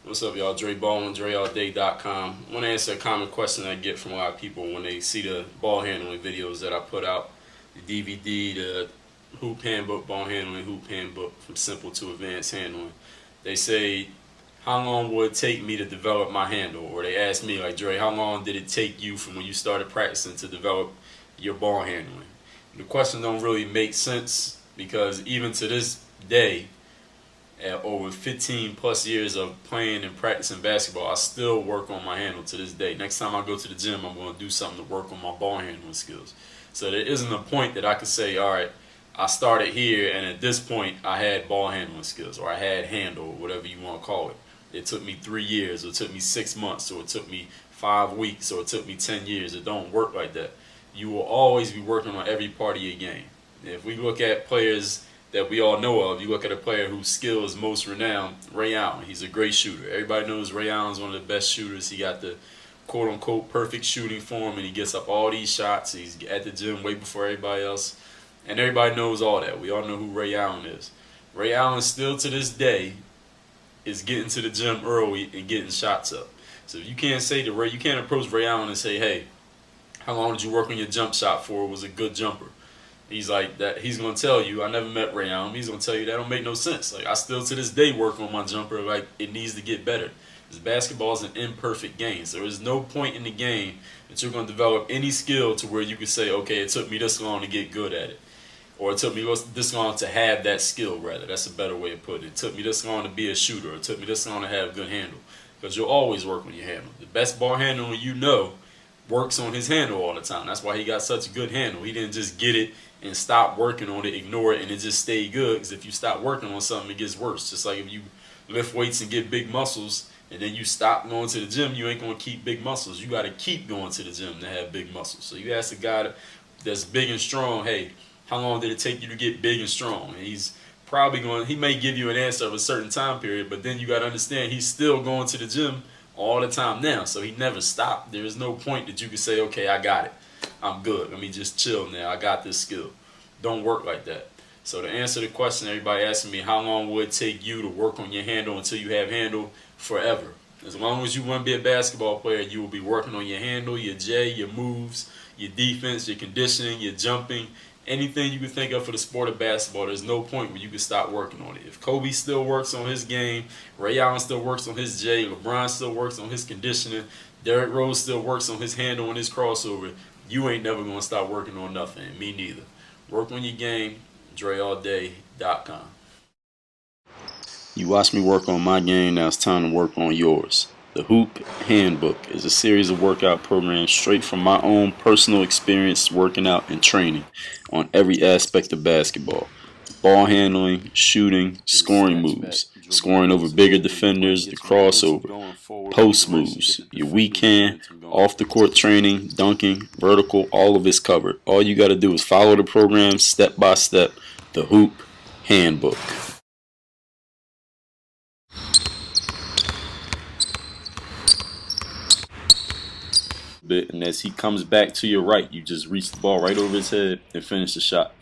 What's up, y'all? Dre Baldwin, DreAllDay.com. I want to answer a common question I get from a lot of people when they see the ball handling videos that I put out. The DVD, the hoop handbook, ball handling, hoop handbook, from simple to advanced handling. They say, how long will it take me to develop my handle? Or they ask me, like, Dre, how long did it take you from when you started practicing to develop your ball handling? The question don't really make sense because even to this day, over 15 plus years of playing and practicing basketball, I still work on my handle to this day. Next time I go to the gym, I'm going to do something to work on my ball handling skills. So there isn't a point that I could say, all right, I started here and at this point I had ball handling skills, or I had handle, whatever you want to call it. It took me 3 years, or it took me 6 months, or it took me 5 weeks, or it took me 10 years. It don't work like that. You will always be working on every part of your game. If we look at players that we all know of, you look at a player whose skill is most renowned, Ray Allen. He's a great shooter. Everybody knows Ray Allen's one of the best shooters. He got the quote-unquote perfect shooting form, and he gets up all these shots. He's at the gym way before everybody else, and everybody knows all that. We all know who Ray Allen is. Ray Allen still to this day is getting to the gym early and getting shots up. So you can't say to Ray, you can't approach Ray Allen and say, hey, how long did you work on your jump shot for? It was a good jumper. He's like that. He's gonna tell you. I never met Ray Allen. He's gonna tell you that don't make no sense. Like, I still to this day work on my jumper. Like, it needs to get better. Because basketball is an imperfect game. So there's no point in the game that you're gonna develop any skill to where you can say, okay, it took me this long to get good at it, or it took me this long to have that skill. Rather, that's a better way of putting it. It took me this long to be a shooter. Or it took me this long to have good handle. Because you'll always work on your handle. The best ball handler you know works on his handle all the time. That's why he got such a good handle. He didn't just get it and stop working on it, ignore it, and it just stayed good. Because if you stop working on something, it gets worse. Just like if you lift weights and get big muscles, and then you stop going to the gym, you ain't going to keep big muscles. You got to keep going to the gym to have big muscles. So you ask a guy that's big and strong, hey, how long did it take you to get big and strong? And he's probably he may give you an answer of a certain time period, but then you got to understand he's still going to the gym all the time now, so he never stopped. There is no point that you can say, okay, I got it, I'm good, let me just chill now, I got this skill. Don't work like that. So to answer the question, everybody asking me, how long will it take you to work on your handle until you have handle? Forever. As long as you want to be a basketball player, you will be working on your handle, your J, your moves, your defense, your conditioning, your jumping, anything you can think of for the sport of basketball. There's no point where you can stop working on it. If Kobe still works on his game, Ray Allen still works on his J, LeBron still works on his conditioning, Derrick Rose still works on his handle and his crossover, you ain't never going to stop working on nothing. Me neither. Work on your game. DreAllDay.com. You watch me work on my game, now it's time to work on yours. The Hoop Handbook is a series of workout programs straight from my own personal experience working out and training on every aspect of basketball. Ball handling, shooting, scoring moves, scoring over bigger defenders, the crossover, post moves, your weak hand, off the court training, dunking, vertical, all of it's covered. All you got to do is follow the program step by step. The Hoop Handbook. And as he comes back to your right, you just reach the ball right over his head and finish the shot.